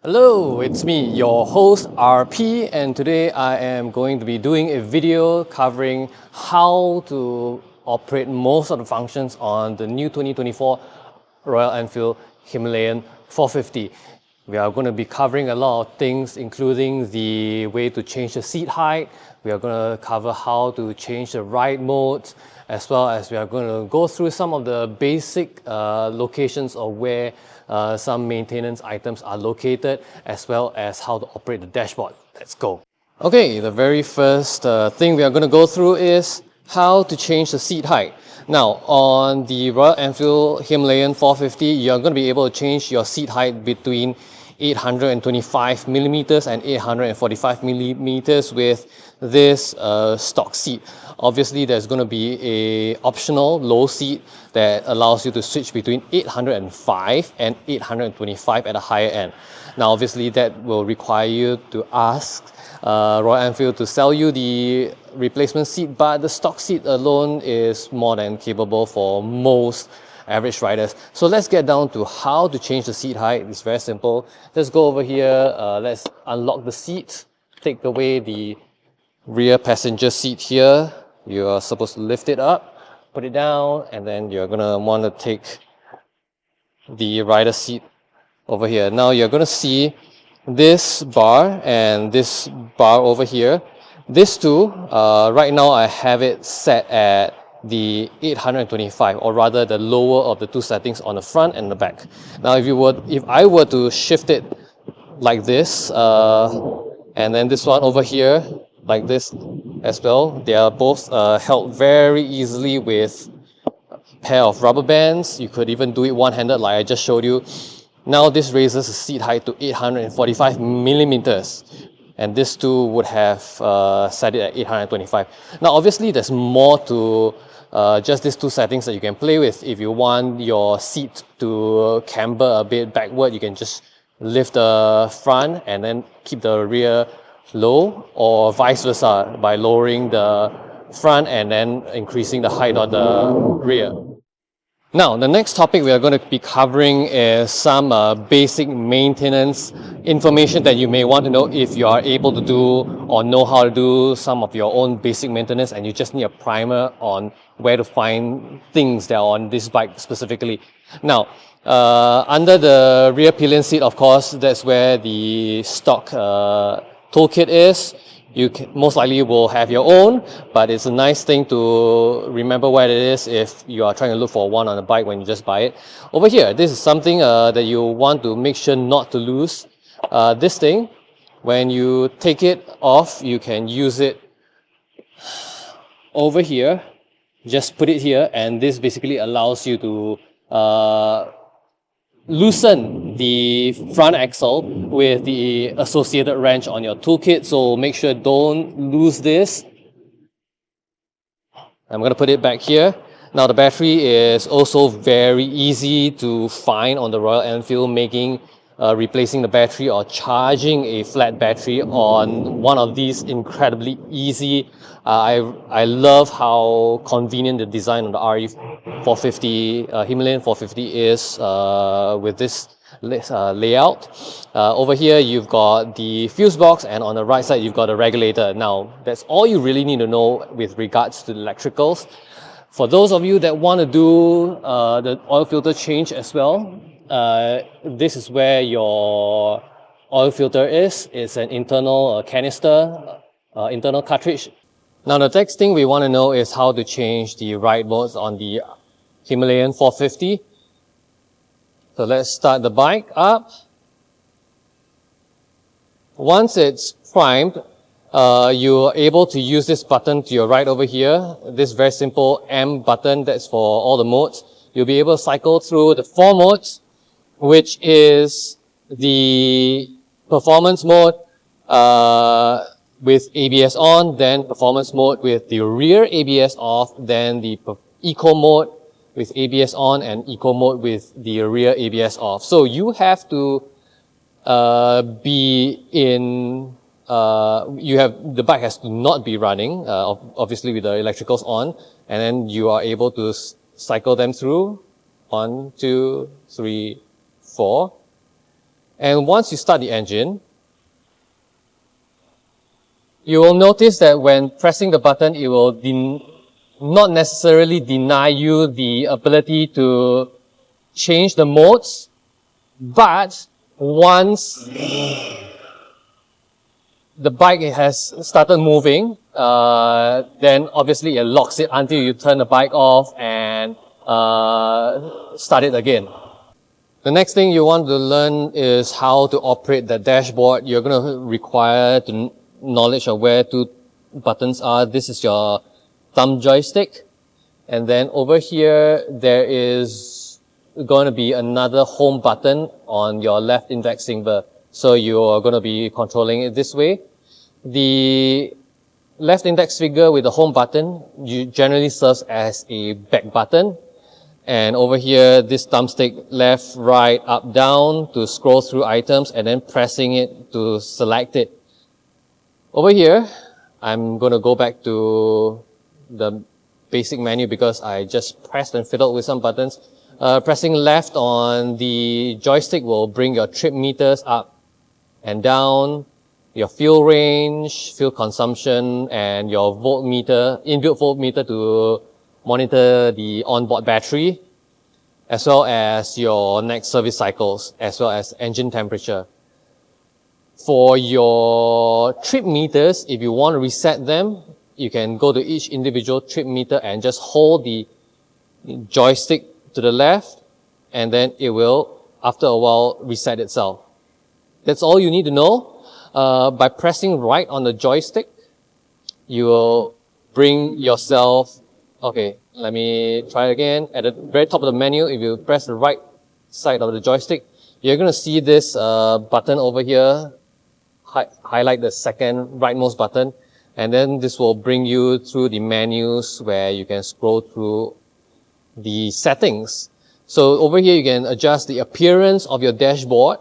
Hello, it's me, your host RP, and today I am going to be doing a video covering how to operate most of the functions on the new 2024 Royal Enfield Himalayan 450. We are going to be covering a lot of things, including the way to change the seat height. We are going to cover how to change the ride modes, as well as we are going to go through some of the basic locations of where some maintenance items are located, as well as how to operate the dashboard. Let's go. Okay, the very first thing we are going to go through is how to change the seat height. Now, on the Royal Enfield Himalayan 450, you're going to be able to change your seat height between 825 millimeters and 845 millimeters with this stock seat. Obviously, there's going to be a optional low seat that allows you to switch between 805 and 825 at a higher end. Now, obviously, that will require you to ask Royal Enfield to sell you the replacement seat, but the stock seat alone is more than capable for most average riders. So let's get down to how to change the seat height. It's very simple. Let's go over here. Let's unlock the seat. Take away the rear passenger seat here. You are supposed to lift it up, put it down, and then you're gonna want to take the rider seat over here. Now you're gonna see this bar and this bar over here. These two, right now I have it set at the 825, or rather the lower of the two settings on the front and the back. Now if I were to shift it like this, and then this one over here like this as well, they are both held very easily with a pair of rubber bands. You could even do it one-handed like I just showed you. Now this raises the seat height to 845 millimeters, and this two would have set it at 825. Now obviously there's more to just these two settings that you can play with. If you want your seat to camber a bit backward, you can just lift the front and then keep the rear low, or vice versa by lowering the front and then increasing the height on the rear. Now, the next topic we are going to be covering is some basic maintenance information that you may want to know if you are able to do or know how to do some of your own basic maintenance, and you just need a primer on where to find things that are on this bike specifically. Now, under the rear pillion seat, of course, that's where the stock toolkit is. You most likely will have your own, but it's a nice thing to remember where it is if you are trying to look for one on a bike when you just buy it. Over here, this is something that you want to make sure not to lose. This thing, when you take it off, you can use it over here. Just put it here, and this basically allows you to loosen the front axle with the associated wrench on your toolkit. So make sure don't lose this. I'm going to put it back here. Now the battery is also very easy to find on the Royal Enfield, making replacing the battery or charging a flat battery on one of these incredibly easy. I love how convenient the design on the RE450 Himalayan 450 is with this layout. Over here you've got the fuse box, and on the right side you've got a regulator. Now that's all you really need to know with regards to the electricals. For those of you that want to do the oil filter change as well, this is where your oil filter is. It's an internal canister, internal cartridge. Now the next thing we want to know is how to change the ride modes on the Himalayan 450. So let's start the bike up. Once it's primed, you're able to use this button to your right over here. This very simple M button, that's for all the modes. You'll be able to cycle through the 4 modes, which is the performance mode with ABS on, then performance mode with the rear ABS off, then the eco mode with ABS on, and eco mode with the rear ABS off. So you have to be in, the bike has to not be running, obviously with the electricals on, and then you are able to cycle them through 1, 2, 3, 4. And once you start the engine, you will notice that when pressing the button, it will not necessarily deny you the ability to change the modes, but once the bike has started moving, then obviously it locks it until you turn the bike off and start it again. The next thing you want to learn is how to operate the dashboard. You're going to require the knowledge of where two buttons are. This is your thumb joystick. And then over here, there is going to be another home button on your left index finger. So you're going to be controlling it this way. The left index finger with the home button generally serves as a back button. And over here, this thumbstick left, right, up, down to scroll through items and then pressing it to select it. Over here, I'm going to go back to the basic menu because I just pressed and fiddled with some buttons. Pressing left on the joystick will bring your trip meters up and down, your fuel range, fuel consumption, and your voltmeter, inbuilt voltmeter to monitor the onboard battery, as well as your next service cycles, as well as engine temperature. For your trip meters, if you want to reset them, you can go to each individual trip meter and just hold the joystick to the left, and then it will, after a while, reset itself. That's all you need to know. By pressing right on the joystick, you will bring yourself, okay, let me try again. At the very top of the menu, if you press the right side of the joystick, you're going to see this button over here, highlight the second rightmost button, and then this will bring you through the menus where you can scroll through the settings. So over here, you can adjust the appearance of your dashboard,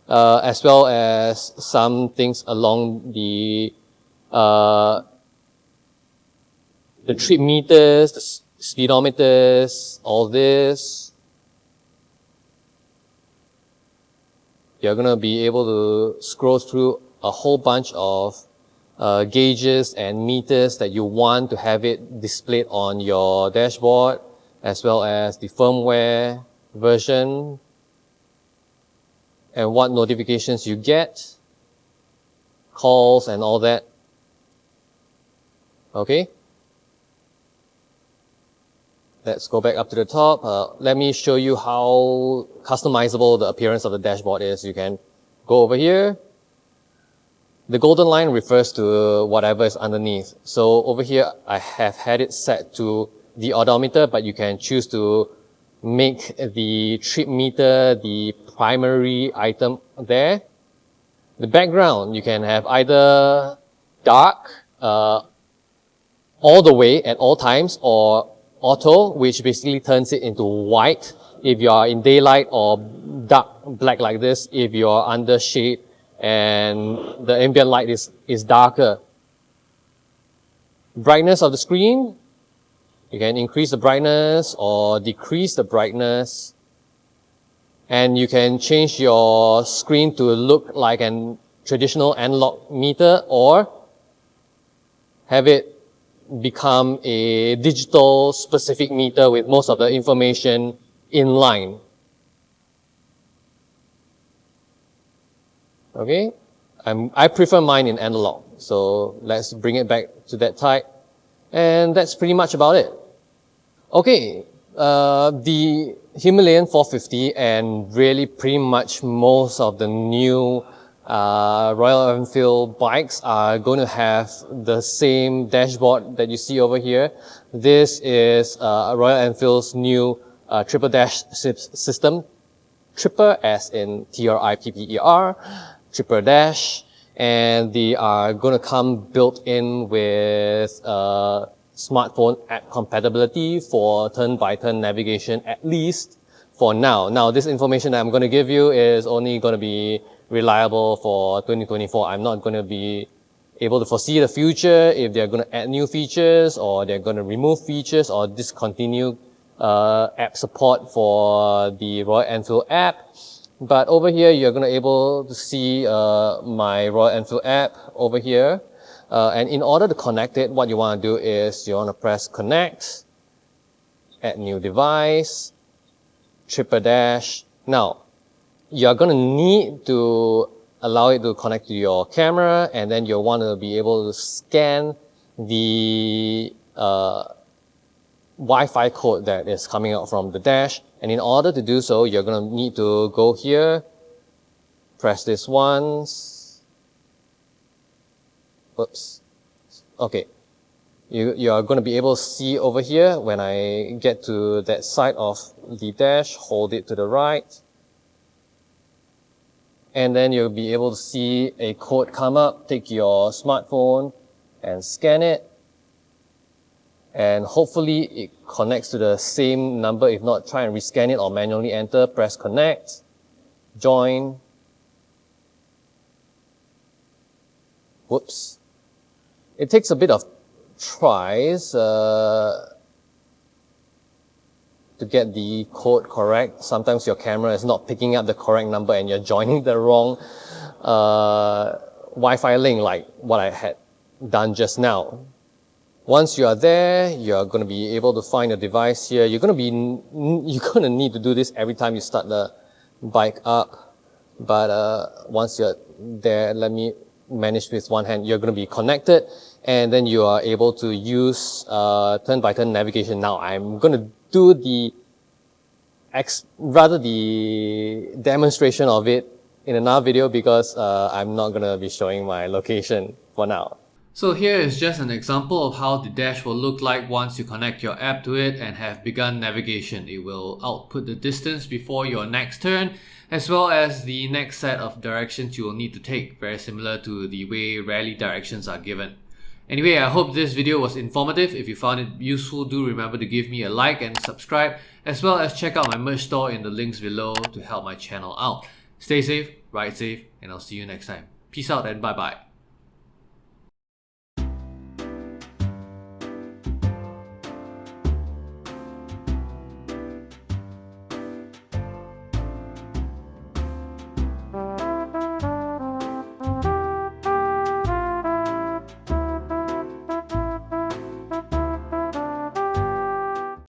as well as some things along the trip meters, the speedometers, all this. You're going to be able to scroll through a whole bunch of gauges and meters that you want to have it displayed on your dashboard, as well as the firmware version and what notifications you get, calls and all that. Okay? Let's go back up to the top. Let me show you how customizable the appearance of the dashboard is. You can go over here. The golden line refers to whatever is underneath. So over here, I have had it set to the odometer, but you can choose to make the trip meter the primary item there. The background, you can have either dark all the way at all times, or auto, which basically turns it into white if you are in daylight, or dark black like this if you are under shade and the ambient light is darker. Brightness of the screen, you can increase the brightness or decrease the brightness. And you can change your screen to look like an traditional analog meter, or have it become a digital specific meter with most of the information in line. Okay, I prefer mine in analog, so let's bring it back to that type, and that's pretty much about it. Okay, the Himalayan 450 and really pretty much most of the new Royal Enfield bikes are going to have the same dashboard that you see over here. This is Royal Enfield's new triple dash system. Tripper as in TRIPPER, tripper dash, and they are going to come built in with smartphone app compatibility for turn-by-turn navigation, at least for now. Now, this information that I'm going to give you is only going to be reliable for 2024. I'm not going to be able to foresee the future if they're going to add new features, or they're going to remove features, or discontinue app support for the Royal Enfield app. But over here, you're going to be able to see my Royal Enfield app over here. And in order to connect it, what you want to do is you want to press connect, add new device, triple dash. Now, you're going to need to allow it to connect to your camera, and then you'll want to be able to scan the Wi-Fi code that is coming out from the dash. And in order to do so, you're going to need to go here, press this once. Oops. Okay. You are going to be able to see over here when I get to that side of the dash, hold it to the right. And then you'll be able to see a code come up. Take your smartphone and scan it. And hopefully it connects to the same number. If not, try and rescan it or manually enter. Press connect, join. Whoops. It takes a bit of tries to get the code correct. Sometimes your camera is not picking up the correct number and you're joining the wrong Wi-Fi link, like what I had done just now. Once you are there, you're going to be able to find a device here. You're going to need to do this every time you start the bike up. But once you're there, let me manage with one hand. You're going to be connected, and then you are able to use turn-by-turn navigation. Now, I'm going to do the demonstration of it in another video because I'm not going to be showing my location for now. So here is just an example of how the dash will look like once you connect your app to it and have begun navigation. It will output the distance before your next turn, as well as the next set of directions you will need to take, very similar to the way rally directions are given. Anyway, I hope this video was informative. If you found it useful, do remember to give me a like and subscribe, as well as check out my merch store in the links below to help my channel out. Stay safe, ride safe, and I'll see you next time. Peace out and bye bye.